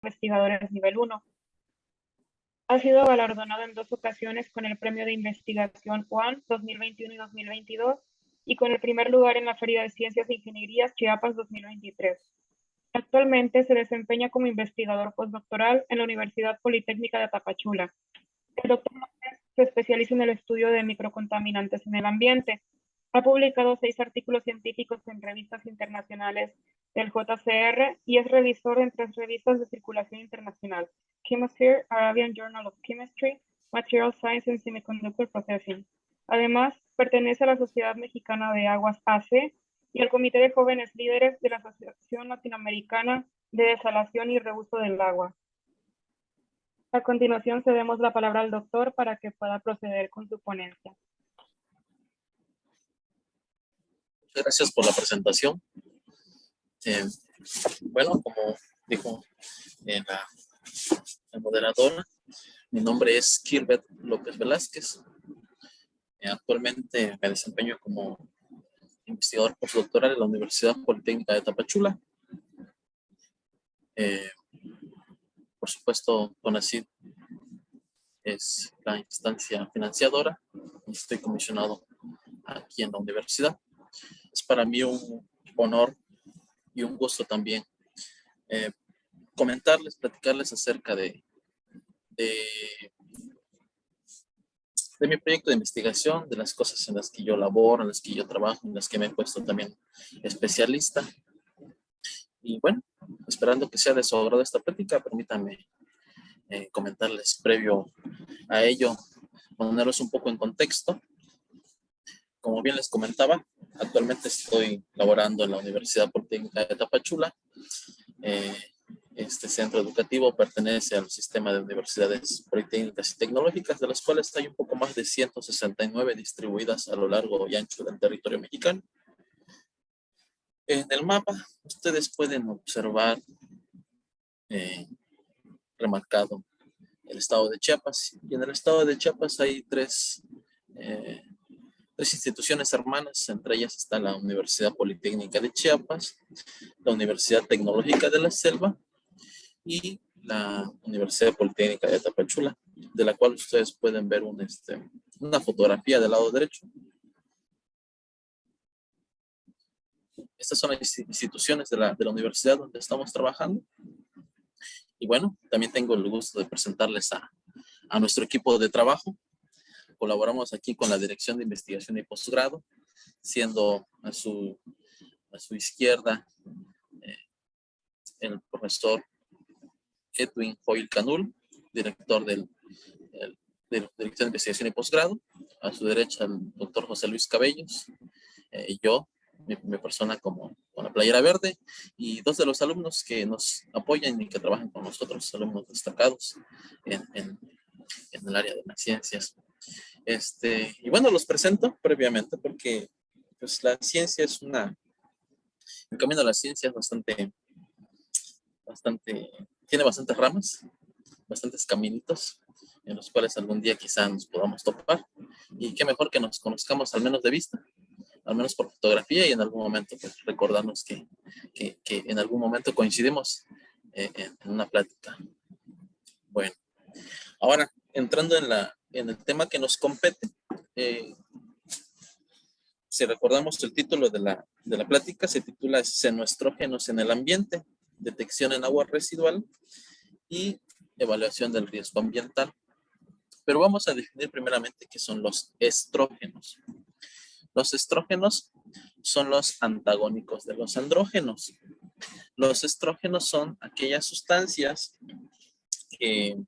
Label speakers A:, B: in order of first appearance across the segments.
A: investigadores nivel 1. Ha sido galardonado en 2 ocasiones con el Premio de Investigación UAN 2021 y 2022 y con el primer lugar en la Feria de Ciencias e Ingenierías Chiapas 2023. Actualmente se desempeña como investigador postdoctoral en la Universidad Politécnica de Tapachula. El doctor Montes se especializa en el estudio de microcontaminantes en el ambiente. Ha publicado 6 artículos científicos en revistas internacionales del JCR y es revisor en 3 revistas de circulación internacional: Chemosphere, Arabian Journal of Chemistry, Material Science and Semiconductor Processing. Además, pertenece a la Sociedad Mexicana de Aguas AC y al Comité de Jóvenes Líderes de la Asociación Latinoamericana de Desalación y Reuso del Agua. A continuación, cedemos la palabra al doctor para que pueda proceder con su ponencia.
B: Muchas gracias por la presentación. Bueno, como dijo la moderadora, mi nombre es Kirbet López Velázquez. Actualmente me desempeño como investigador postdoctoral en la Universidad Politécnica de Tapachula. Por supuesto, CONACYT es la instancia financiadora y estoy comisionado aquí en la universidad. Es para mí un honor y un gusto también platicarles acerca de mi proyecto de investigación, de las cosas en las que yo laboro, en las que yo trabajo, en las que me he puesto también especialista. Y bueno, esperando que sea de su agrado esta plática, permítanme comentarles previo a ello, ponerlos un poco en contexto. Como bien les comentaba, actualmente estoy laborando en la Universidad Politécnica de Tapachula. Este centro educativo pertenece al sistema de universidades politécnicas y tecnológicas, de las cuales hay un poco más de 169 distribuidas a lo largo y ancho del territorio mexicano. En el mapa ustedes pueden observar remarcado el estado de Chiapas, y en el estado de Chiapas hay tres instituciones hermanas. Entre ellas está la Universidad Politécnica de Chiapas, la Universidad Tecnológica de la Selva y la Universidad Politécnica de Tapachula, de la cual ustedes pueden ver una fotografía del lado derecho. Estas son las instituciones de la universidad donde estamos trabajando. Y bueno, también tengo el gusto de presentarles a nuestro equipo de trabajo. Colaboramos aquí con la Dirección de Investigación y Postgrado, siendo a su izquierda el profesor Edwin Joil Canul, director de la Dirección de Investigación y Postgrado. A su derecha el doctor José Luis Cabellos, y yo, mi persona con la playera verde, y 2 de los alumnos que nos apoyan y que trabajan con nosotros, alumnos destacados en el área de las ciencias. Y bueno, los presento previamente porque pues, la ciencia es el camino a la ciencia es tiene bastantes ramas, bastantes caminitos en los cuales algún día quizá nos podamos topar, y qué mejor que nos conozcamos al menos de vista, al menos por fotografía, y en algún momento pues, recordarnos que en algún momento coincidimos en una plática. Bueno, ahora entrando en el tema que nos compete, si recordamos el título de la plática, se titula Xenoestrógenos en el ambiente, detección en agua residual y evaluación del riesgo ambiental. Pero vamos a definir primeramente qué son los estrógenos. Los estrógenos son los antagónicos de los andrógenos. Los estrógenos son aquellas sustancias que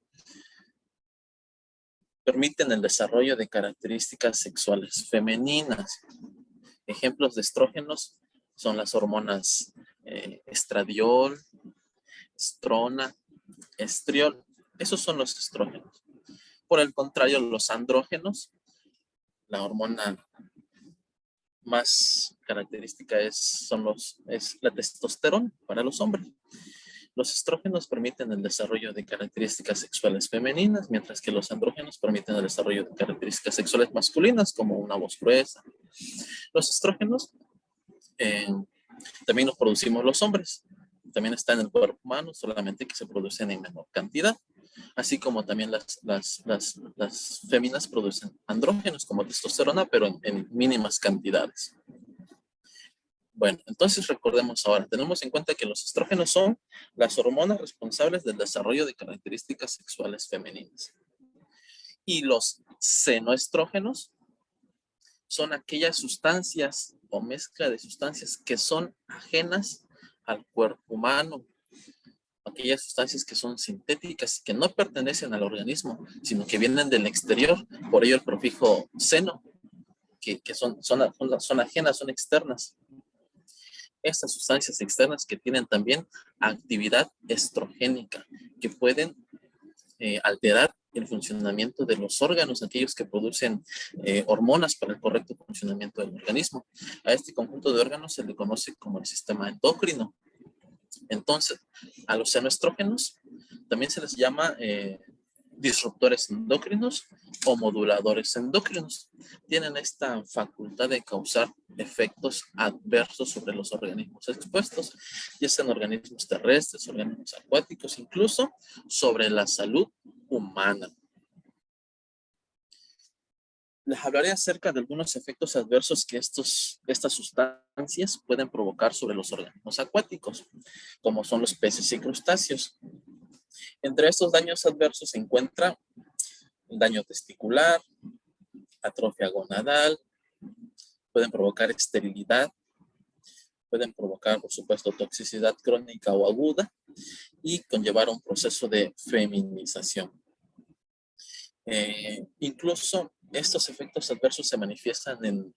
B: permiten el desarrollo de características sexuales femeninas. Ejemplos de estrógenos son las hormonas estradiol, estrona, estriol. Esos son los estrógenos. Por el contrario, los andrógenos, la hormona más característica es la testosterona para los hombres. Los estrógenos permiten el desarrollo de características sexuales femeninas, mientras que los andrógenos permiten el desarrollo de características sexuales masculinas, como una voz gruesa. Los estrógenos también los producimos los hombres, también está en el cuerpo humano, solamente que se producen en menor cantidad, así como también las féminas producen andrógenos como testosterona, pero en mínimas cantidades. Bueno, entonces recordemos ahora, tenemos en cuenta que los estrógenos son las hormonas responsables del desarrollo de características sexuales femeninas. Y los senoestrógenos son aquellas sustancias o mezcla de sustancias que son ajenas al cuerpo humano, aquellas sustancias que son sintéticas, que no pertenecen al organismo, sino que vienen del exterior, por ello el prefijo seno, que son ajenas, son externas. Estas sustancias externas que tienen también actividad estrogénica, que pueden alterar el funcionamiento de los órganos, aquellos que producen hormonas para el correcto funcionamiento del organismo. A este conjunto de órganos se le conoce como el sistema endocrino. Entonces, a los senoestrógenos también se les llama disruptores endocrinos o moduladores endocrinos. Tienen esta facultad de causar efectos adversos sobre los organismos expuestos, ya sean organismos terrestres, organismos acuáticos, incluso sobre la salud humana. Les hablaré acerca de algunos efectos adversos que estas sustancias pueden provocar sobre los organismos acuáticos, como son los peces y crustáceos. Entre estos daños adversos se encuentra daño testicular, atrofia gonadal, pueden provocar esterilidad, pueden provocar, por supuesto, toxicidad crónica o aguda y conllevar a un proceso de feminización. Incluso estos efectos adversos se manifiestan en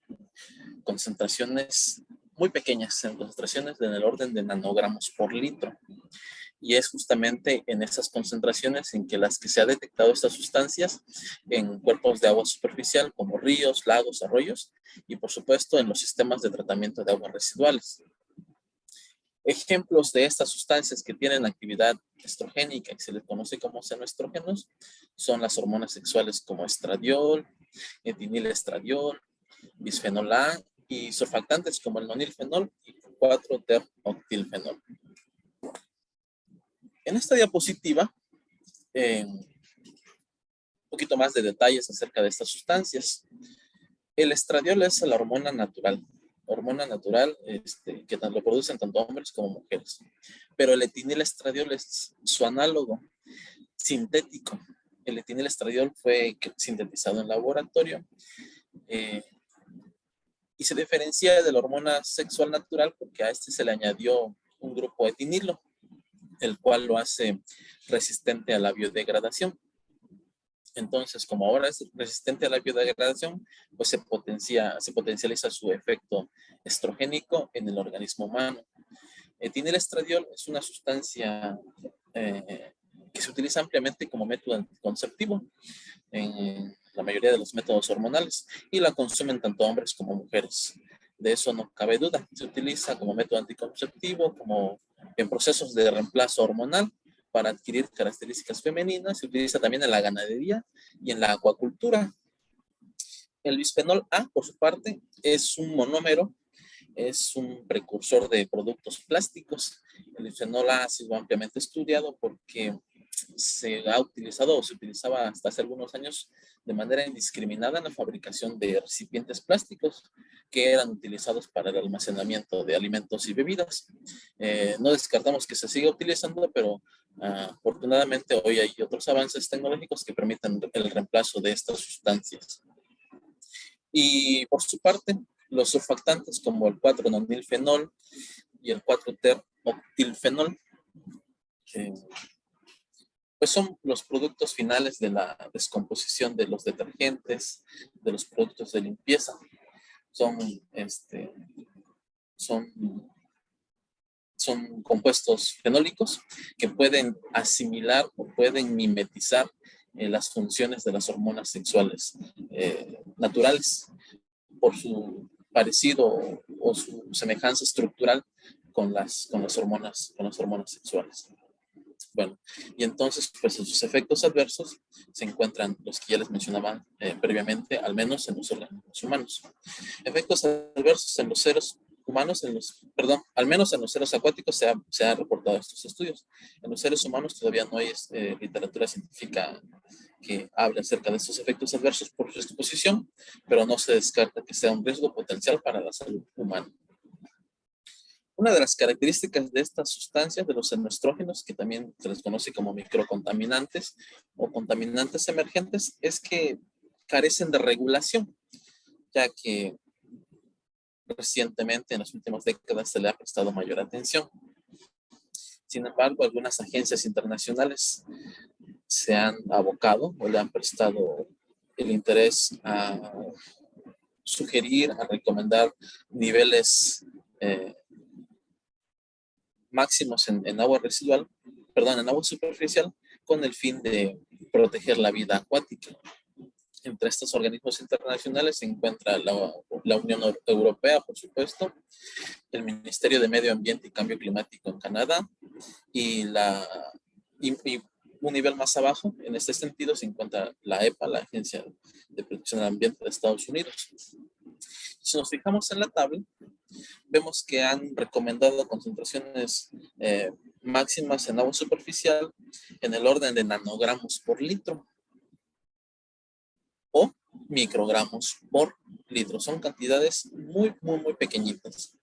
B: concentraciones muy pequeñas, en concentraciones en el orden de nanogramos por litro. Y es justamente en esas concentraciones en que las que se ha detectado estas sustancias en cuerpos de agua superficial como ríos, lagos, arroyos y por supuesto en los sistemas de tratamiento de aguas residuales. Ejemplos de estas sustancias que tienen actividad estrogénica y se les conoce como senoestrógenos son las hormonas sexuales como estradiol, etinilestradiol, bisfenol A y surfactantes como el nonilfenol y 4-teroctilfenol. En esta diapositiva, un poquito más de detalles acerca de estas sustancias. El estradiol es la hormona natural que lo producen tanto hombres como mujeres. Pero el etinilestradiol es su análogo sintético. El etinilestradiol fue sintetizado en laboratorio y se diferencia de la hormona sexual natural porque a este se le añadió un grupo etinilo, el cual lo hace resistente a la biodegradación. Entonces, como ahora es resistente a la biodegradación, pues se potencializa su efecto estrogénico en el organismo humano. Etinilestradiol es una sustancia que se utiliza ampliamente como método anticonceptivo en la mayoría de los métodos hormonales y la consumen tanto hombres como mujeres. De eso no cabe duda. Se utiliza como método anticonceptivo, como en procesos de reemplazo hormonal para adquirir características femeninas. Se utiliza también en la ganadería y en la acuacultura. El bisfenol A, por su parte, es un monómero, es un precursor de productos plásticos. El bisfenol A ha sido ampliamente estudiado porque se ha utilizado o se utilizaba hasta hace algunos años de manera indiscriminada en la fabricación de recipientes plásticos que eran utilizados para el almacenamiento de alimentos y bebidas. No descartamos que se siga utilizando, pero afortunadamente hoy hay otros avances tecnológicos que permiten el reemplazo de estas sustancias. Y por su parte, los surfactantes como el 4-nonilfenol y el 4-teroctilfenol, pues son los productos finales de la descomposición de los detergentes, de los productos de limpieza. Son compuestos fenólicos que pueden asimilar o pueden mimetizar las funciones de las hormonas sexuales naturales por su parecido o su semejanza estructural con las hormonas sexuales. Bueno, y entonces, pues en sus efectos adversos se encuentran los que ya les mencionaba previamente, al menos en los organismos humanos. Efectos adversos en los seres humanos, al menos en los seres acuáticos se ha reportado estos estudios. En los seres humanos todavía no hay literatura científica que hable acerca de estos efectos adversos por su exposición, pero no se descarta que sea un riesgo potencial para la salud humana. Una de las características de estas sustancias, de los senoestrógenos, que también se les conoce como microcontaminantes o contaminantes emergentes, es que carecen de regulación, ya que recientemente, en las últimas décadas, se le ha prestado mayor atención. Sin embargo, algunas agencias internacionales se han abocado o le han prestado el interés a sugerir, a recomendar niveles máximos en agua residual, en agua superficial, con el fin de proteger la vida acuática. Entre estos organismos internacionales se encuentra la Unión Europea, por supuesto, el Ministerio de Medio Ambiente y Cambio Climático en Canadá, y un nivel más abajo, en este sentido, se encuentra la EPA, la Agencia de Protección del Ambiente de Estados Unidos. Si nos fijamos en la tabla, vemos que han recomendado concentraciones máximas en agua superficial en el orden de nanogramos por litro o microgramos por litro. Son cantidades muy pequeñitas.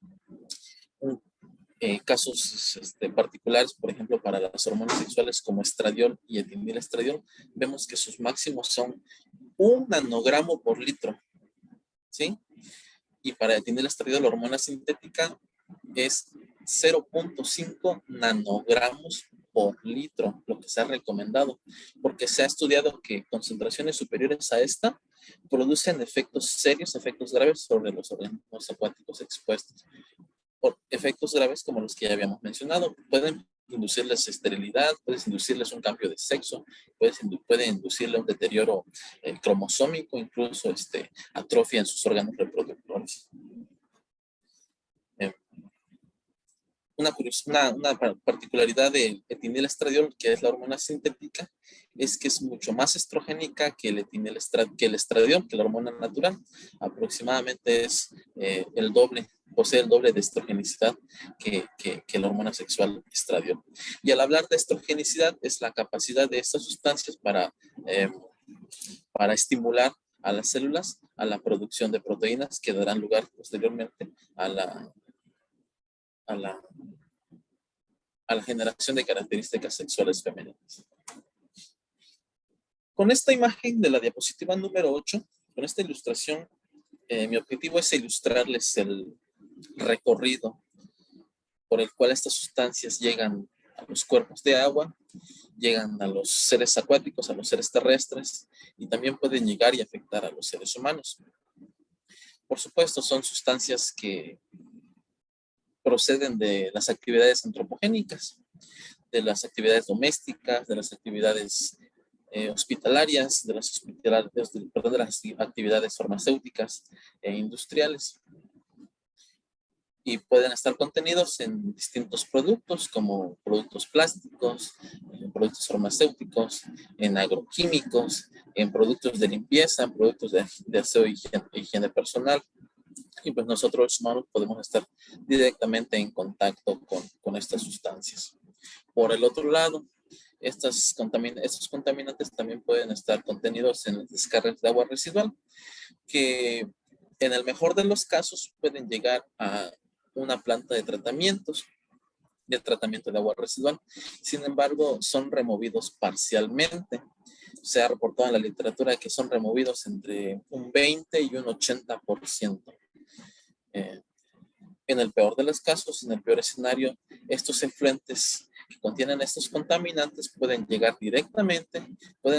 B: Casos particulares, por ejemplo, para las hormonas sexuales como estradiol y etinilestradiol, vemos que sus máximos son 1 nanogramo por litro, ¿sí? Y para etinilestradiol, la hormona sintética, es 0.5 nanogramos por litro, lo que se ha recomendado, porque se ha estudiado que concentraciones superiores a esta producen efectos serios, efectos graves sobre los organismos acuáticos expuestos. Por efectos graves como los que ya habíamos mencionado, pueden inducirles esterilidad, puedes inducirles un cambio de sexo, puede inducirle un deterioro cromosómico, incluso atrofia en sus órganos reproductores. Una particularidad de etinilestradiol, que es la hormona sintética, es que es mucho más estrogénica que el estradiol, que la hormona natural. Aproximadamente es el doble, posee el doble de estrogenicidad que la hormona sexual estradiol. Y al hablar de estrogenicidad, es la capacidad de estas sustancias para estimular a las células a la producción de proteínas que darán lugar posteriormente a la generación de características sexuales femeninas. Con esta imagen de la diapositiva número 8, con esta ilustración, mi objetivo es ilustrarles el recorrido por el cual estas sustancias llegan a los cuerpos de agua, llegan a los seres acuáticos, a los seres terrestres, y también pueden llegar y afectar a los seres humanos. Por supuesto, son sustancias que proceden de las actividades antropogénicas, de las actividades domésticas, de las actividades hospitalarias, de las actividades farmacéuticas e industriales. Y pueden estar contenidos en distintos productos, como productos plásticos, en productos farmacéuticos, en agroquímicos, en productos de limpieza, en productos de aseo e higiene personal. Y pues nosotros los humanos podemos estar directamente en contacto con estas sustancias. Por el otro lado, estos contaminantes también pueden estar contenidos en las descargas de agua residual, que en el mejor de los casos pueden llegar a una planta de tratamiento de agua residual. Sin embargo, son removidos parcialmente. Se ha reportado en la literatura que son removidos entre un 20 y un 80%. En el peor de los casos, en el peor escenario, estos efluentes que contienen estos contaminantes pueden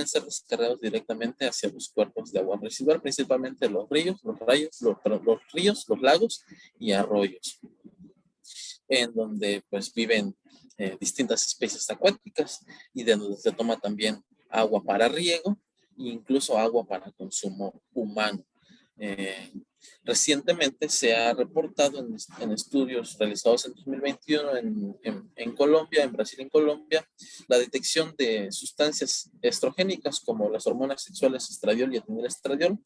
B: ser descargados directamente hacia los cuerpos de agua residual, principalmente los ríos, los lagos y arroyos, en donde pues viven distintas especies acuáticas y de donde se toma también agua para riego e incluso agua para consumo humano. Recientemente se ha reportado en estudios realizados en 2021 en Colombia, en Brasil y en Colombia, la detección de sustancias estrogénicas como las hormonas sexuales estradiol y etinilestradiol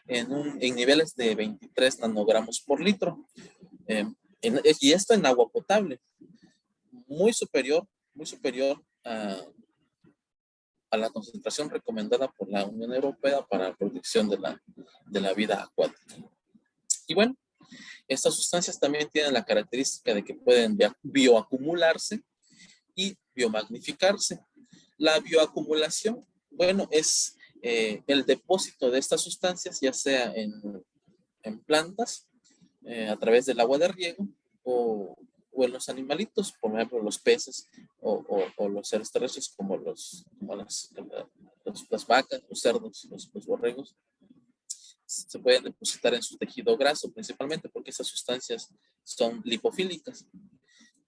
B: en niveles de 23 nanogramos por litro. y esto en agua potable, muy superior a la concentración recomendada por la Unión Europea para la protección de la vida acuática. Y bueno, estas sustancias también tienen la característica de que pueden bioacumularse y biomagnificarse. La bioacumulación, bueno, es el depósito de estas sustancias, ya sea en plantas, a través del agua de riego, o en los animalitos, por ejemplo, los peces o los seres terrestres como las vacas, los cerdos, los borregos. Se pueden depositar en su tejido graso, principalmente porque esas sustancias son lipofílicas.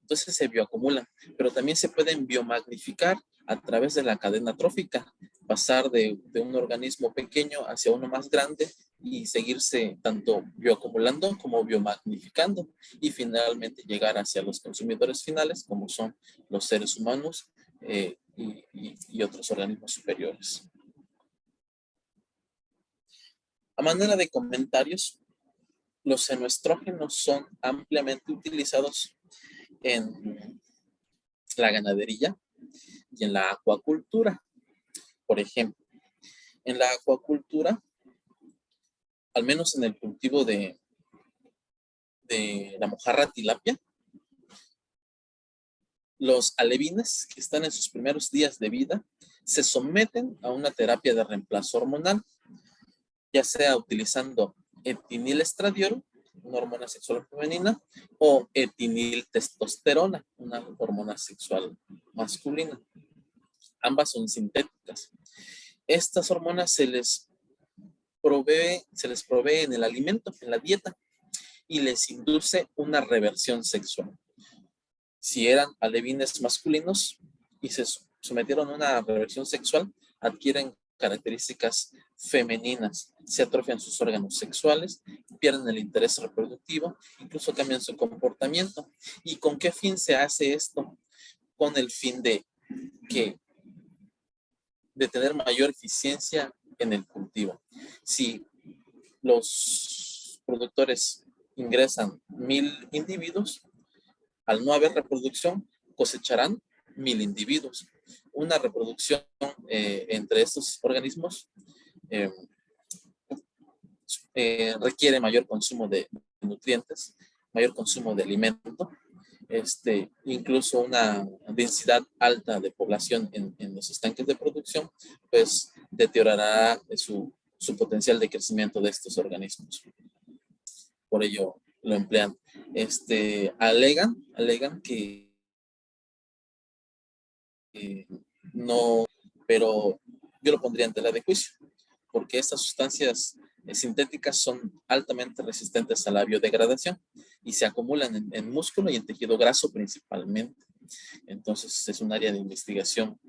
B: Entonces se bioacumulan, pero también se pueden biomagnificar a través de la cadena trófica, pasar de un organismo pequeño hacia uno más grande y seguirse tanto bioacumulando como biomagnificando y finalmente llegar hacia los consumidores finales, como son los seres humanos y otros organismos superiores. A manera de comentarios, los xenoestrógenos son ampliamente utilizados en la ganadería y en la acuacultura. Por ejemplo, en la acuacultura, al menos en el cultivo de la mojarra tilapia, los alevines que están en sus primeros días de vida se someten a una terapia de reemplazo hormonal, ya sea utilizando etinilestradiol, una hormona sexual femenina, o etiniltestosterona, una hormona sexual masculina. Ambas son sintéticas. Estas hormonas se les provee en el alimento, en la dieta, y les induce una reversión sexual. Si eran alevines masculinos y se sometieron a una reversión sexual, adquieren características femeninas, se atrofian sus órganos sexuales, pierden el interés reproductivo, incluso cambian su comportamiento. ¿Y con qué fin se hace esto? Con el fin de tener mayor eficiencia en el cultivo. Si los productores ingresan 1000 individuos, al no haber reproducción, cosecharán 1000 individuos. Una reproducción entre estos organismos requiere mayor consumo de nutrientes, mayor consumo de alimento, incluso una densidad alta de población en los estanques de producción, pues deteriorará su potencial de crecimiento de estos organismos. Por ello lo emplean. Alegan que no, pero yo lo pondría en tela de juicio, porque estas sustancias sintéticas son altamente resistentes a la biodegradación y se acumulan en músculo y en tejido graso principalmente. Entonces es un área de investigación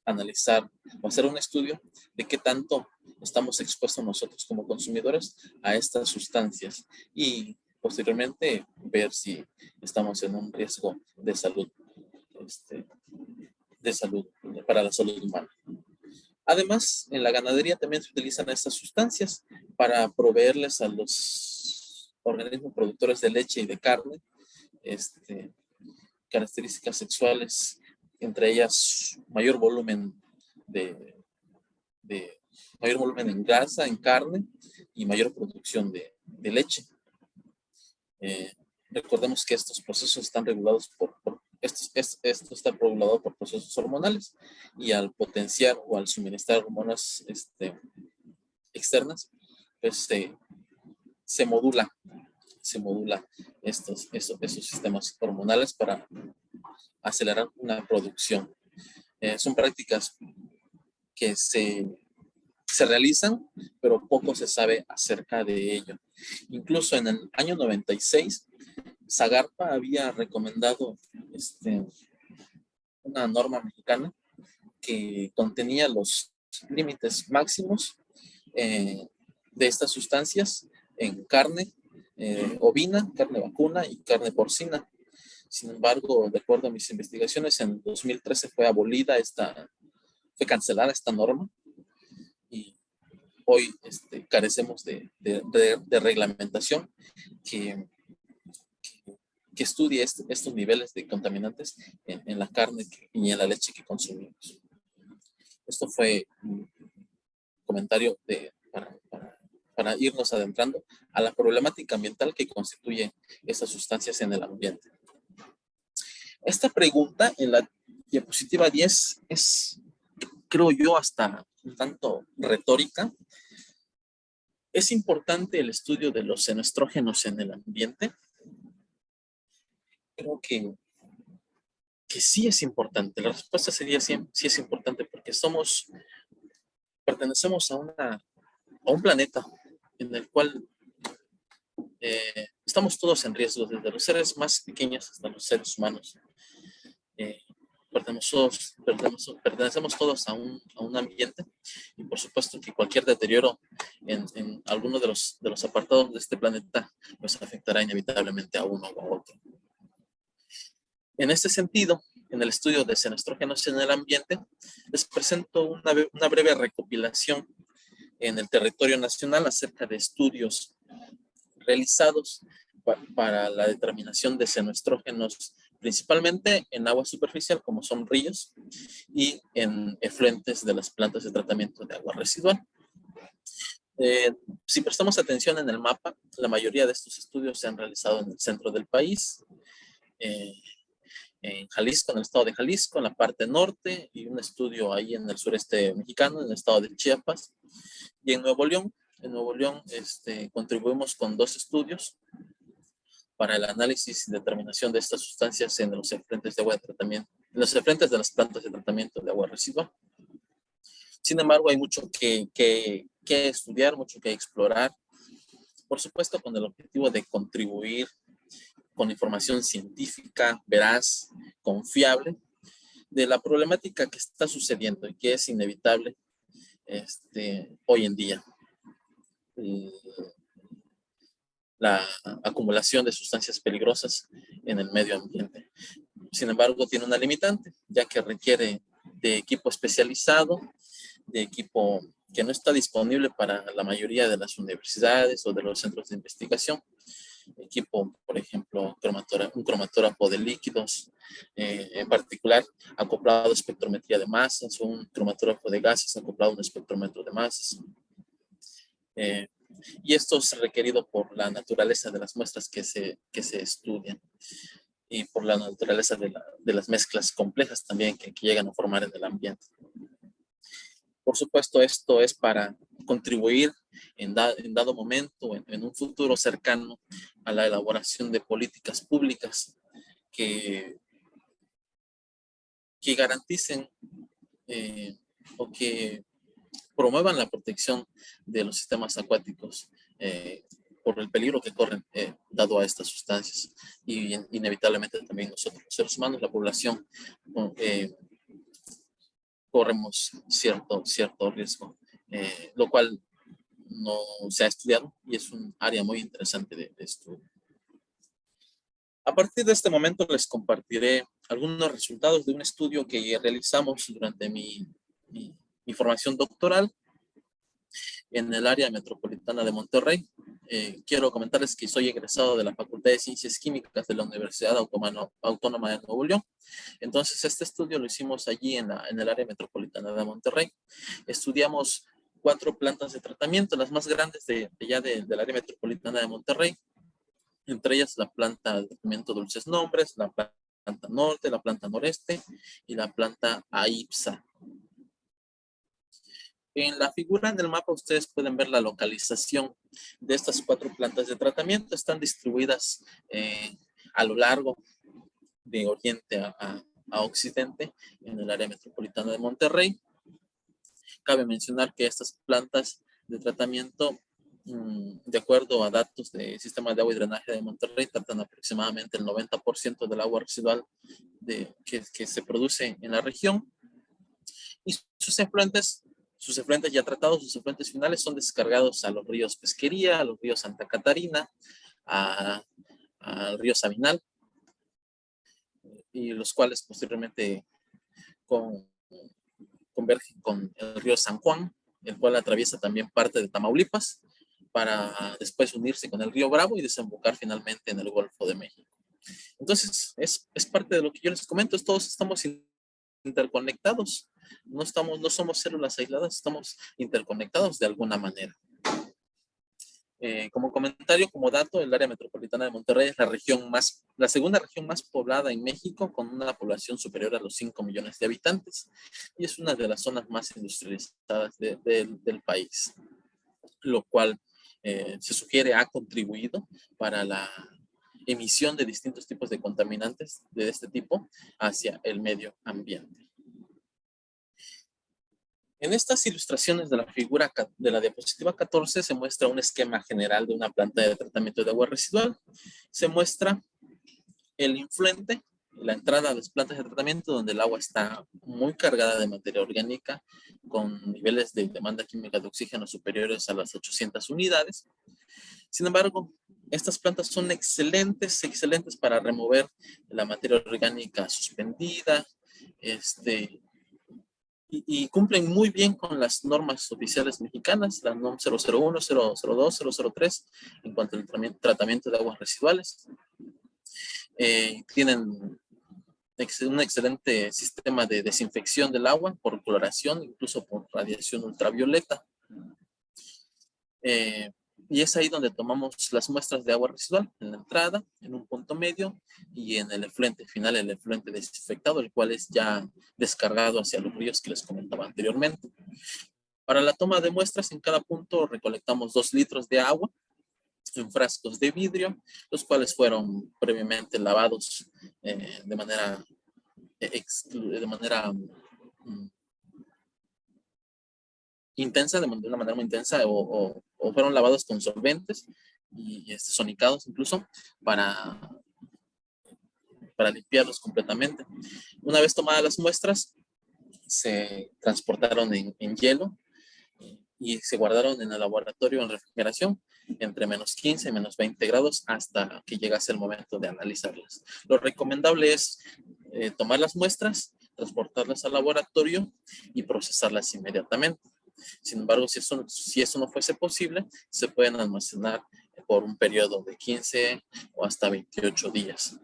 B: analizar o hacer un estudio de qué tanto estamos expuestos nosotros como consumidores a estas sustancias y posteriormente ver si estamos en un riesgo de salud, para la salud humana. Además, en la ganadería también se utilizan estas sustancias para proveerles a los organismos productores de leche y de carne características sexuales, entre ellas mayor volumen mayor volumen en grasa, en carne y mayor producción de leche. Recordemos que estos procesos están regulados esto está regulado por procesos hormonales y al potenciar o al suministrar hormonas externas, pues se modula esos sistemas hormonales para acelerar una producción. Son prácticas que se realizan, pero poco se sabe acerca de ello. Incluso en el año 96, Zagarpa había recomendado una norma mexicana que contenía los límites máximos de estas sustancias en carne ovina, carne vacuna y carne porcina. Sin embargo, de acuerdo a mis investigaciones, en 2013 fue cancelada esta norma y hoy carecemos de reglamentación que que estudie estos niveles de contaminantes en la carne y en la leche que consumimos. Esto fue un comentario para irnos adentrando a la problemática ambiental que constituye estas sustancias en el ambiente. Esta pregunta en la diapositiva 10 es, creo yo, hasta un tanto retórica. ¿Es importante el estudio de los xenoestrógenos en el ambiente? Creo que sí es importante. La respuesta sería sí es importante, porque pertenecemos a un planeta en el cual estamos todos en riesgo, desde los seres más pequeños hasta los seres humanos. Pertenecemos todos a un ambiente, y por supuesto que cualquier deterioro en alguno de los apartados de este planeta pues afectará inevitablemente a uno o a otro. En este sentido, en el estudio de xenoestrógenos en el ambiente, les presento una breve recopilación en el territorio nacional acerca de estudios realizados para la determinación de xenoestrógenos, principalmente en agua superficial, como son ríos, y en efluentes de las plantas de tratamiento de agua residual. Si prestamos atención en el mapa, la mayoría de estos estudios se han realizado en el centro del país, en Jalisco, en el estado de Jalisco, en la parte norte, y un estudio ahí en el sureste mexicano, en el estado de Chiapas, y en Nuevo León. En Nuevo León contribuimos con 2 estudios para el análisis y determinación de estas sustancias en los efluentes de agua de tratamiento, en los efluentes de las plantas de tratamiento de agua residual. Sin embargo, hay mucho que estudiar, mucho que explorar, por supuesto con el objetivo de contribuir con información científica, veraz, confiable, de la problemática que está sucediendo y que es inevitable hoy en día. La acumulación de sustancias peligrosas en el medio ambiente. Sin embargo, tiene una limitante, ya que requiere de equipo especializado, de equipo que no está disponible para la mayoría de las universidades o de los centros de investigación. Equipo, por ejemplo, un cromatógrafo de líquidos, en particular acoplado a espectrometría de masas, o un cromatógrafo de gases acoplado a un espectrómetro de masas. Y esto es requerido por la naturaleza de las muestras que se estudian, y por la naturaleza de las mezclas complejas también que llegan a formar en el ambiente. Por supuesto, esto es para contribuir en dado momento, en un futuro cercano, a la elaboración de políticas públicas que garanticen o que promuevan la protección de los sistemas acuáticos por el peligro que corren dado a estas sustancias, y inevitablemente también nosotros, los seres humanos, la población, corremos cierto riesgo, lo cual no se ha estudiado y es un área muy interesante de estudio. A partir de este momento les compartiré algunos resultados de un estudio que realizamos durante mi formación doctoral en el área metropolitana de Monterrey. Quiero comentarles que soy egresado de la Facultad de Ciencias Químicas de la Universidad Autónoma de Nuevo León. Entonces, este estudio lo hicimos allí en el área metropolitana de Monterrey. Estudiamos 4 plantas de tratamiento, las más grandes del área metropolitana de Monterrey. Entre ellas la planta de tratamiento Dulces Nombres, la planta norte, la planta noreste y la planta AIPSA. En la figura en el mapa ustedes pueden ver la localización de estas 4 plantas de tratamiento. Están distribuidas a lo largo de oriente a occidente en el área metropolitana de Monterrey. Cabe mencionar que estas plantas de tratamiento, de acuerdo a datos del Sistema de Agua y Drenaje de Monterrey, tratan aproximadamente el 90% del agua residual que se produce en la región. Y sus efluentes ya tratados, sus efluentes finales son descargados a los ríos Pesquería, a los ríos Santa Catarina, al río Sabinal, y los cuales posteriormente convergen con el río San Juan, el cual atraviesa también parte de Tamaulipas, para después unirse con el río Bravo y desembocar finalmente en el Golfo de México. Entonces, es parte de lo que yo les comento, todos estamos interconectados, no somos células aisladas, estamos interconectados de alguna manera. Como comentario, como dato, el área metropolitana de Monterrey es la segunda región más poblada en México, con una población superior a los 5 millones de habitantes, y es una de las zonas más industrializadas del país, lo cual se sugiere ha contribuido para la emisión de distintos tipos de contaminantes de este tipo hacia el medio ambiente. En estas ilustraciones de la figura de la diapositiva 14 se muestra un esquema general de una planta de tratamiento de agua residual. Se muestra el influente, la entrada a las plantas de tratamiento, donde el agua está muy cargada de materia orgánica con niveles de demanda química de oxígeno superiores a las 800 unidades. Sin embargo, estas plantas son excelentes para remover la materia orgánica suspendida, y cumplen muy bien con las normas oficiales mexicanas, la NOM 001, 002, 003, en cuanto al tratamiento de aguas residuales. Tienen un excelente sistema de desinfección del agua por cloración, incluso por radiación ultravioleta. Y es ahí donde tomamos las muestras de agua residual, en la entrada, en un punto medio, y en el efluente final, el efluente desinfectado, el cual es ya descargado hacia los ríos que les comentaba anteriormente. Para la toma de muestras, en cada punto recolectamos 2 litros de agua en frascos de vidrio, los cuales fueron previamente lavados de manera intensa, de una manera muy intensa, o fueron lavados con solventes y sonicados incluso para limpiarlos completamente. Una vez tomadas las muestras, se transportaron en hielo y se guardaron en el laboratorio en refrigeración entre menos 15 y menos 20 grados hasta que llegase el momento de analizarlas. Lo recomendable es tomar las muestras, transportarlas al laboratorio y procesarlas inmediatamente. Sin embargo, si eso no fuese posible, se pueden almacenar por un periodo de 15 o hasta 28 días.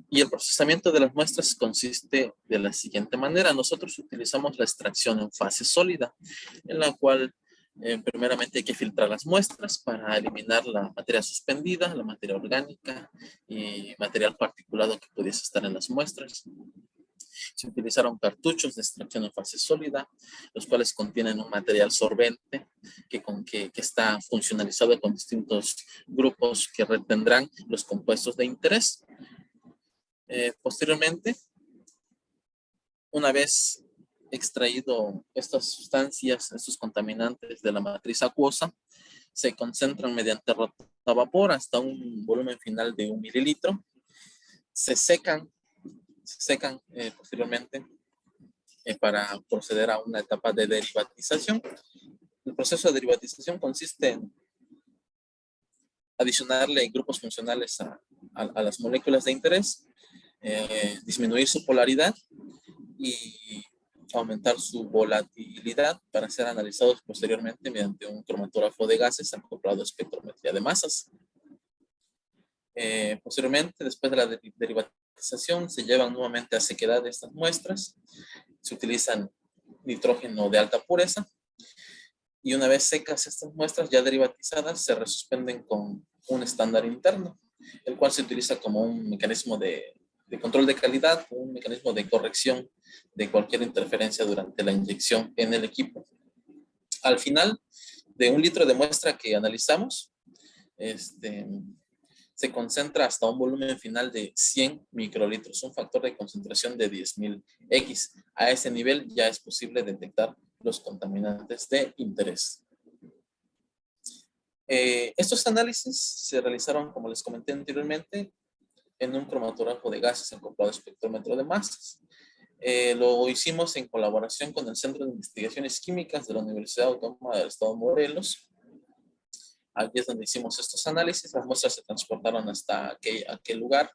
B: Y el procesamiento de las muestras consiste de la siguiente manera. Nosotros utilizamos la extracción en fase sólida, en la cual primeramente hay que filtrar las muestras para eliminar la materia suspendida, la materia orgánica y material particulado que pudiese estar en las muestras. Se utilizaron cartuchos de extracción en fase sólida, los cuales contienen un material sorbente que está funcionalizado con distintos grupos que retendrán los compuestos de interés. Posteriormente, una vez extraído estas sustancias, estos contaminantes de la matriz acuosa, se concentran mediante rotavapor hasta un volumen final de 1 mililitro. Se secan posteriormente para proceder a una etapa de derivatización. El proceso de derivatización consiste en adicionarle grupos funcionales a las moléculas de interés, disminuir su polaridad y aumentar su volatilidad para ser analizados posteriormente mediante un cromatógrafo de gases acoplado a espectrometría de masas. Posteriormente, después de la derivatización, se llevan nuevamente a sequedad estas muestras. Se utilizan nitrógeno de alta pureza y una vez secas estas muestras ya derivatizadas, se resuspenden con un estándar interno, el cual se utiliza como un mecanismo de control de calidad, un mecanismo de corrección de cualquier interferencia durante la inyección en el equipo. Al final de 1 litro de muestra que analizamos, se concentra hasta un volumen final de 100 microlitros, un factor de concentración de 10.000 X. A ese nivel ya es posible detectar los contaminantes de interés. Estos análisis se realizaron, como les comenté anteriormente, en un cromatógrafo de gases acoplado a espectrómetro de masas. Lo hicimos en colaboración con el Centro de Investigaciones Químicas de la Universidad Autónoma del Estado de Morelos. Aquí es donde hicimos estos análisis. Las muestras se transportaron hasta aquel lugar.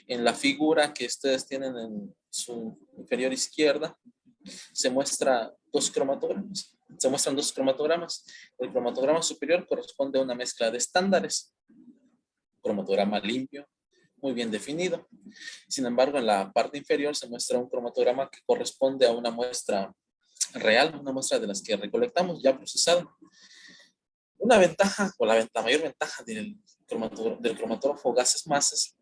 B: En la figura que ustedes tienen en su inferior izquierda, se muestran 2 cromatogramas. El cromatograma superior corresponde a una mezcla de estándares. cromatograma limpio, muy bien definido. Sin embargo, en la parte inferior se muestra un cromatograma que corresponde a una muestra real, una muestra de las que recolectamos ya procesada. Una ventaja, o la mayor ventaja del cromatógrafo gases masas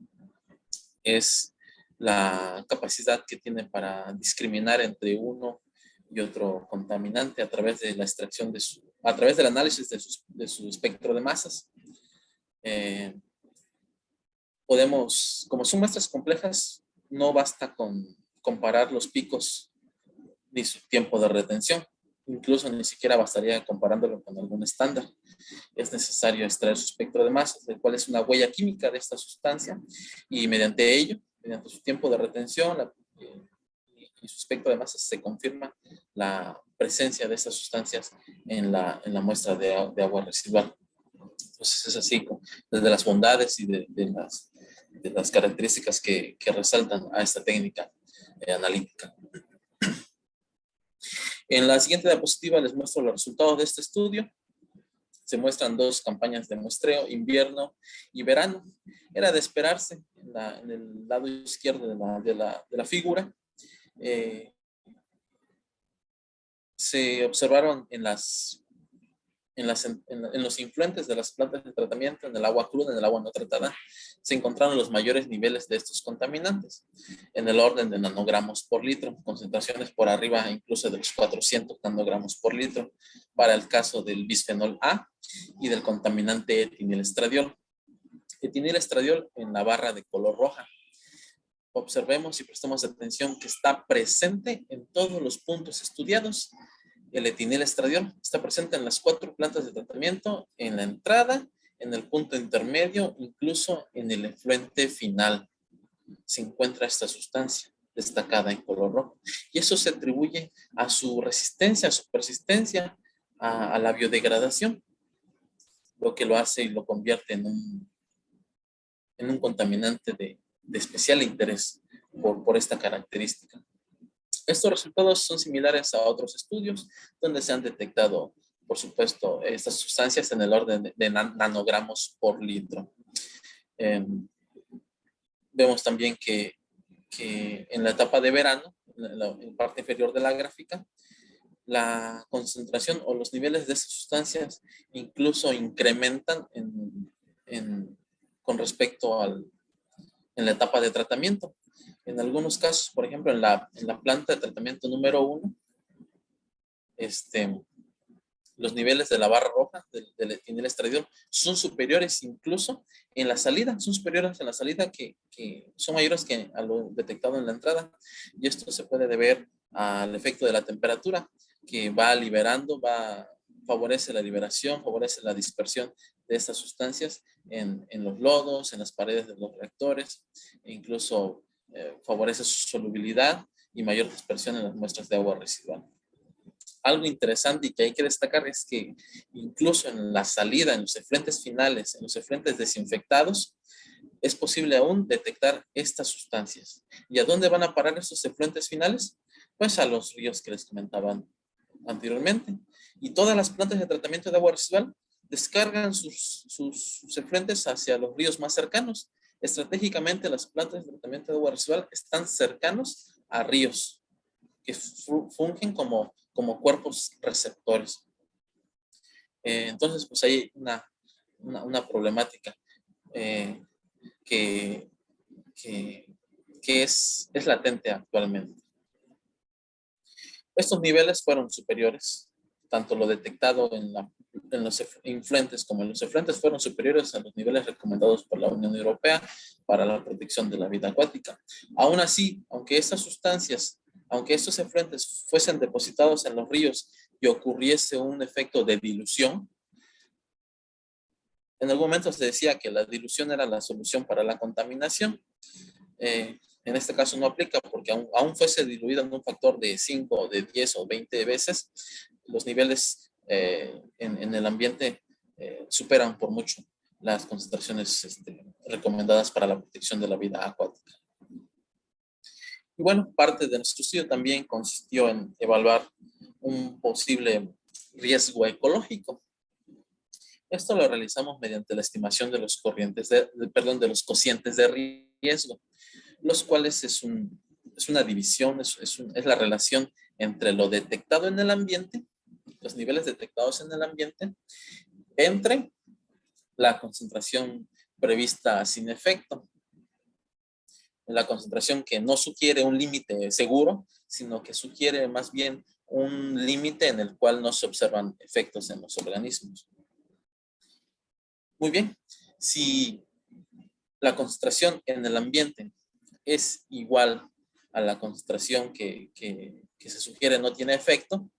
B: es la capacidad que tiene para discriminar entre uno y otro contaminante a través de la extracción a través del análisis de su espectro de masas. Como son muestras complejas, no basta con comparar los picos ni su tiempo de retención. Incluso ni siquiera bastaría comparándolo con algún estándar. Es necesario extraer su espectro de masas, el cual es una huella química de esta sustancia, y mediante ello, mediante su tiempo de retención y su espectro de masas, se confirma la presencia de estas sustancias en la muestra de agua residual. Entonces es así, desde las bondades y de las características que resaltan a esta técnica analítica. En la siguiente diapositiva les muestro los resultados de este estudio. Se muestran dos campañas de muestreo, invierno y verano. Era de esperarse en el lado izquierdo de la figura. Se observaron en los influentes de las plantas de tratamiento, en el agua cruda, en el agua no tratada, se encontraron los mayores niveles de estos contaminantes, en el orden de nanogramos por litro, concentraciones por arriba incluso de los 400 nanogramos por litro, para el caso del bisfenol A y del contaminante etinilestradiol. Etinilestradiol en la barra de color roja. Observemos y prestemos atención que está presente en todos los puntos estudiados. El etinilestradiol está presente en las 4 plantas de tratamiento, en la entrada, en el punto intermedio, incluso en el efluente final. Se encuentra esta sustancia destacada en color rojo. Y eso se atribuye a su resistencia, a su persistencia, a la biodegradación, lo que lo hace y lo convierte en un contaminante de especial interés por esta característica. Estos resultados son similares a otros estudios donde se han detectado, por supuesto, estas sustancias en el orden de nanogramos por litro. Vemos también que en la etapa de verano, en la parte inferior de la gráfica, la concentración o los niveles de estas sustancias incluso incrementan con respecto en la etapa de tratamiento. En algunos casos, por ejemplo, en la planta de tratamiento número 1, los niveles de la barra roja del etinilestradiol son superiores incluso en la salida, que son mayores que a lo detectado en la entrada. Y esto se puede deber al efecto de la temperatura, que va liberando, favorece la liberación, favorece la dispersión de estas sustancias en los lodos, en las paredes de los reactores, e incluso favorece su solubilidad y mayor dispersión en las muestras de agua residual. Algo interesante y que hay que destacar es que incluso en la salida, en los efluentes finales, en los efluentes desinfectados, es posible aún detectar estas sustancias. ¿Y a dónde van a parar esos efluentes finales? Pues a los ríos que les comentaban anteriormente. Y todas las plantas de tratamiento de agua residual descargan sus efluentes hacia los ríos más cercanos. Estratégicamente, las plantas de tratamiento de agua residual están cercanos a ríos que fungen como cuerpos receptores. Entonces, pues hay una problemática que es latente actualmente. Estos niveles fueron superiores, tanto lo detectado en los influentes como en los efluentes fueron superiores a los niveles recomendados por la Unión Europea para la protección de la vida acuática. Aún así, aunque estos efluentes fuesen depositados en los ríos y ocurriese un efecto de dilución, en algún momento se decía que la dilución era la solución para la contaminación. En este caso no aplica porque aún fuese diluida en un factor de 5, de 10 o 20 veces, los niveles en el ambiente superan por mucho las concentraciones recomendadas para la protección de la vida acuática. Y bueno, parte de nuestro estudio también consistió en evaluar un posible riesgo ecológico. Esto lo realizamos mediante la estimación de los de los cocientes de riesgo, los cuales es una división, es la relación entre lo detectado en el ambiente, los niveles detectados en el ambiente, entre la concentración prevista sin efecto, la concentración que no sugiere un límite seguro, sino que sugiere más bien un límite en el cual no se observan efectos en los organismos. Muy bien, si la concentración en el ambiente es igual a la concentración que se sugiere no tiene efecto,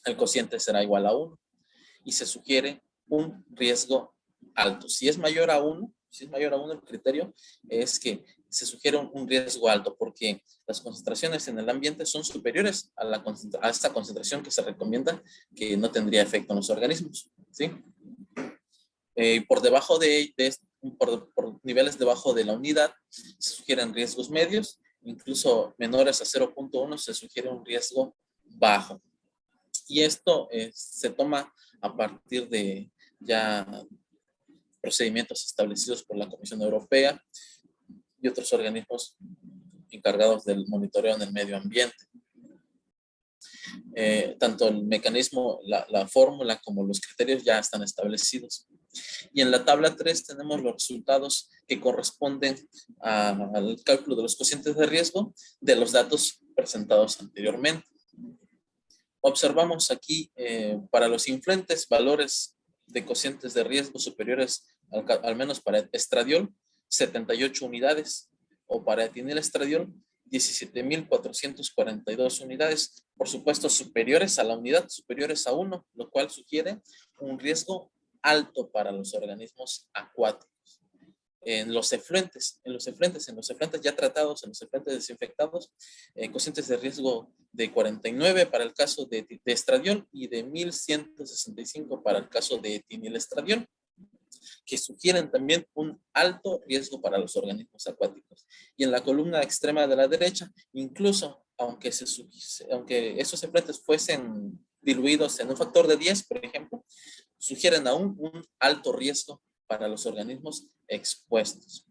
B: el cociente será igual a 1 y se sugiere un riesgo alto. Si es mayor a 1, el criterio es que se sugiere un riesgo alto porque las concentraciones en el ambiente son superiores a esta concentración que se recomienda que no tendría efecto en los organismos, ¿sí? Por debajo por niveles debajo de la unidad se sugieren riesgos medios, incluso menores a 0.1 se sugiere un riesgo bajo. Y esto se toma a partir de ya procedimientos establecidos por la Comisión Europea y otros organismos encargados del monitoreo en el medio ambiente. Tanto el mecanismo, la fórmula como los criterios ya están establecidos. Y en la tabla 3 tenemos los resultados que corresponden al cálculo de los cocientes de riesgo de los datos presentados anteriormente. Observamos aquí para los influentes valores de cocientes de riesgo superiores al menos para estradiol 78 unidades o para etinilestradiol 17.442 unidades, por supuesto superiores a la unidad, superiores a 1, lo cual sugiere un riesgo alto para los organismos acuáticos. En los efluentes ya tratados, en los efluentes desinfectados, cocientes de riesgo de 49 para el caso de estradiol y de 1.165 para el caso de etinilestradiol, que sugieren también un alto riesgo para los organismos acuáticos. Y en la columna extrema de la derecha, incluso aunque esos efluentes fuesen diluidos en un factor de 10, por ejemplo, sugieren aún un alto riesgo para los organismos expuestos.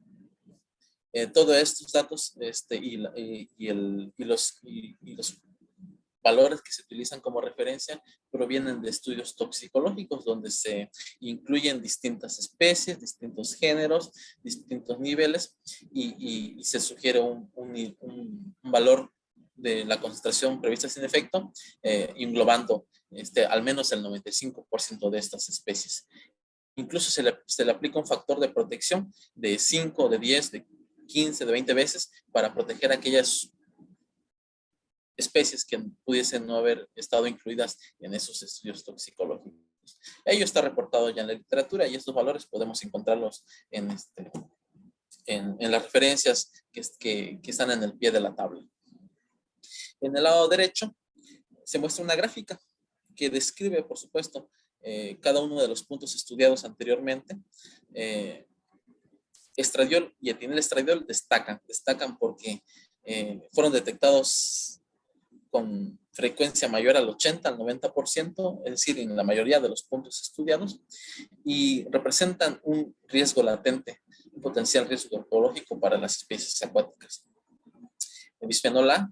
B: Todos estos datos y los valores que se utilizan como referencia provienen de estudios toxicológicos donde se incluyen distintas especies, distintos géneros, distintos niveles y se sugiere un valor de la concentración prevista sin efecto, englobando al menos el 95% de estas especies. Incluso se le aplica un factor de protección de 5, de 10, de 15, de 20 veces para proteger aquellas especies que pudiesen no haber estado incluidas en esos estudios toxicológicos. Ello está reportado ya en la literatura y estos valores podemos encontrarlos en las referencias que están en el pie de la tabla. En el lado derecho se muestra una gráfica que describe, por supuesto, cada uno de los puntos estudiados anteriormente. Estradiol y etinilestradiol destacan porque fueron detectados con frecuencia mayor al 80, al 90%, es decir, en la mayoría de los puntos estudiados, y representan un riesgo latente, un potencial riesgo ecológico para las especies acuáticas. El bisfenol A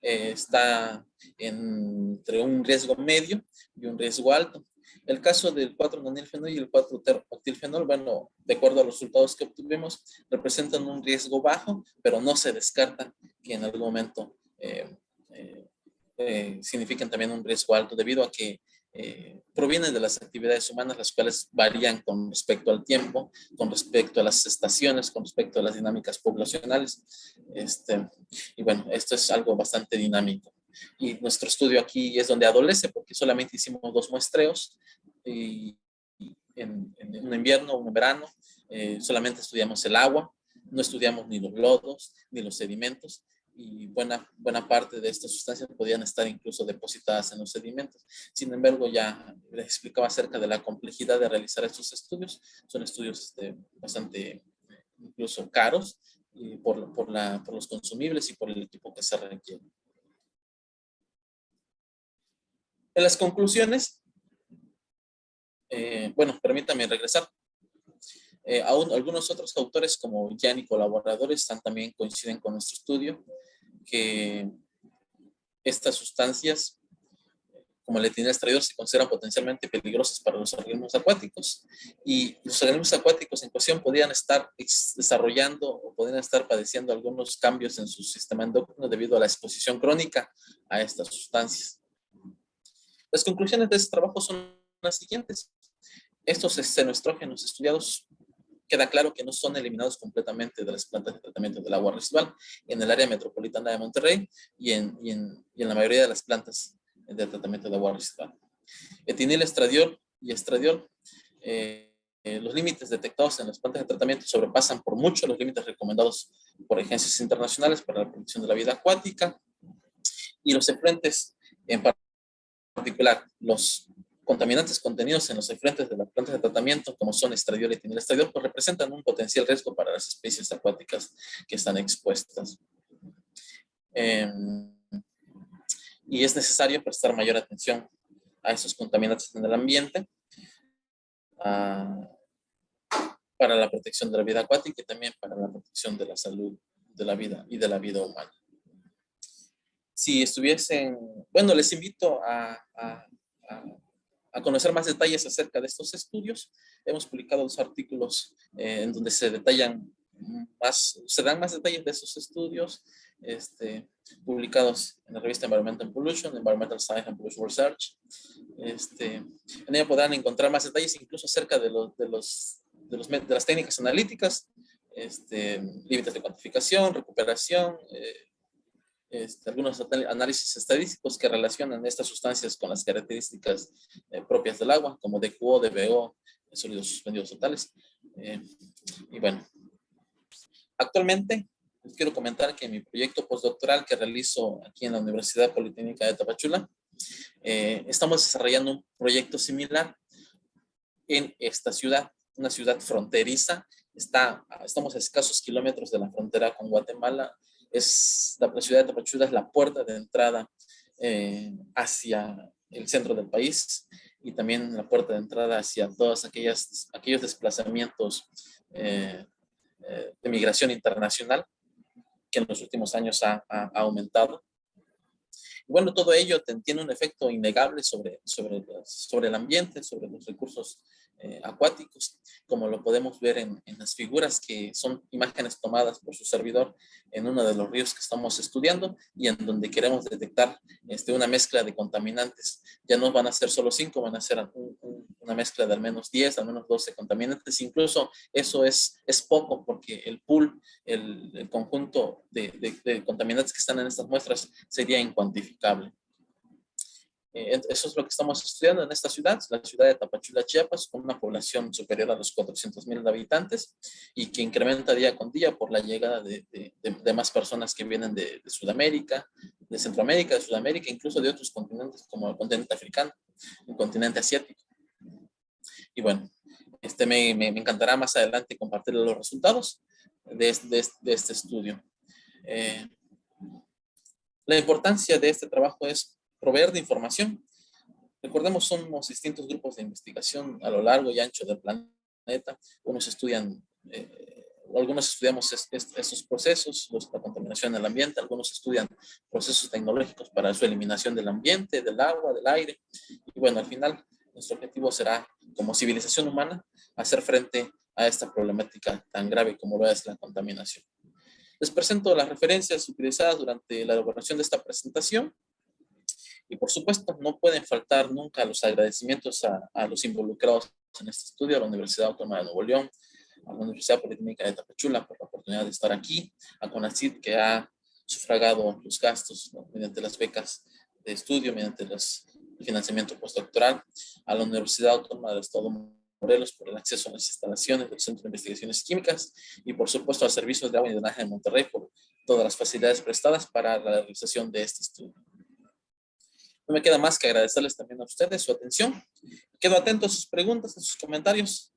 B: está entre un riesgo medio y un riesgo alto. El caso del 4-nonilfenol y el 4-octilfenol, bueno, de acuerdo a los resultados que obtuvimos, representan un riesgo bajo, pero no se descarta que en algún momento significan también un riesgo alto debido a que provienen de las actividades humanas, las cuales varían con respecto al tiempo, con respecto a las estaciones, con respecto a las dinámicas poblacionales. Y bueno, esto es algo bastante dinámico. Y nuestro estudio aquí es donde adolece, porque solamente hicimos 2 muestreos, y en un invierno, un verano, solamente estudiamos el agua, no estudiamos ni los lodos, ni los sedimentos, y buena parte de estas sustancias podían estar incluso depositadas en los sedimentos. Sin embargo, ya les explicaba acerca de la complejidad de realizar estos estudios. Son estudios bastante incluso caros por los consumibles y por el equipo que se requiere. En las conclusiones, Bueno, permítame regresar. Aún algunos otros autores como Jan y colaboradores también coinciden con nuestro estudio que estas sustancias como el etilenoestradioles se consideran potencialmente peligrosas para los organismos acuáticos y los organismos acuáticos en cuestión podrían estar desarrollando o podrían estar padeciendo algunos cambios en su sistema endocrino debido a la exposición crónica a estas sustancias. Las conclusiones de este trabajo son las siguientes. Estos xenoestrógenos estudiados queda claro que no son eliminados completamente de las plantas de tratamiento del agua residual en el área metropolitana de Monterrey y en la mayoría de las plantas de tratamiento de agua residual. Etinilestradiol y estradiol, los límites detectados en las plantas de tratamiento sobrepasan por mucho los límites recomendados por agencias internacionales para la protección de la vida acuática y los efluentes, en particular los contaminantes contenidos en los efluentes de las plantas de tratamiento, como son estradiol y etinilestradiol, pues representan un potencial riesgo para las especies acuáticas que están expuestas. Y es necesario prestar mayor atención a esos contaminantes en el ambiente para la protección de la vida acuática y también para la protección de la salud de la vida y de la vida humana. Si estuviesen, bueno, les invito a conocer más detalles acerca de estos estudios. Hemos publicado 2 artículos en donde se detallan se dan más detalles de esos estudios, publicados en la revista Environmental Pollution, Environmental Science and Pollution Research. En ella podrán encontrar más detalles incluso acerca de las técnicas analíticas, límites de cuantificación, recuperación, algunos análisis estadísticos que relacionan estas sustancias con las características propias del agua, como DQO, DBO, sólidos suspendidos totales. Y bueno, actualmente les quiero comentar que en mi proyecto postdoctoral que realizo aquí en la Universidad Politécnica de Tapachula, estamos desarrollando un proyecto similar en esta ciudad, una ciudad fronteriza. Estamos a escasos kilómetros de la frontera con Guatemala. La ciudad de Tapachula es la puerta de entrada hacia el centro del país y también la puerta de entrada hacia todos aquellos desplazamientos de migración internacional que en los últimos años ha aumentado. Bueno, todo ello tiene un efecto innegable sobre el ambiente, sobre los recursos acuáticos, como lo podemos ver en las figuras que son imágenes tomadas por su servidor en uno de los ríos que estamos estudiando y en donde queremos detectar una mezcla de contaminantes. Ya no van a ser solo 5, van a ser una mezcla de al menos 10, al menos 12 contaminantes. Incluso eso es poco porque el pool, el conjunto de contaminantes que están en estas muestras sería incuantificable. Eso es lo que estamos estudiando en esta ciudad, la ciudad de Tapachula, Chiapas, con una población superior a los 400,000 habitantes y que incrementa día con día por la llegada de más personas que vienen de Sudamérica, de Centroamérica, de Sudamérica, incluso de otros continentes como el continente africano, el continente asiático. Y bueno, me encantará más adelante compartir los resultados de este estudio. La importancia de este trabajo es proveer de información. Recordemos, somos distintos grupos de investigación a lo largo y ancho del planeta. Algunos estudiamos estos procesos, la contaminación del ambiente, algunos estudian procesos tecnológicos para su eliminación del ambiente, del agua, del aire. Y bueno, al final, nuestro objetivo será, como civilización humana, hacer frente a esta problemática tan grave como lo es la contaminación. Les presento las referencias utilizadas durante la elaboración de esta presentación. Y por supuesto, no pueden faltar nunca los agradecimientos a los involucrados en este estudio, a la Universidad Autónoma de Nuevo León, a la Universidad Politécnica de Tapachula por la oportunidad de estar aquí, a CONACYT que ha sufragado los gastos, ¿no?, mediante las becas de estudio, mediante el financiamiento postdoctoral, a la Universidad Autónoma del Estado de Morelos por el acceso a las instalaciones del Centro de Investigaciones Químicas y por supuesto a Servicios de Agua y Drenaje de Monterrey por todas las facilidades prestadas para la realización de este estudio. No me queda más que agradecerles también a ustedes su atención. Quedo atento a sus preguntas, a sus comentarios.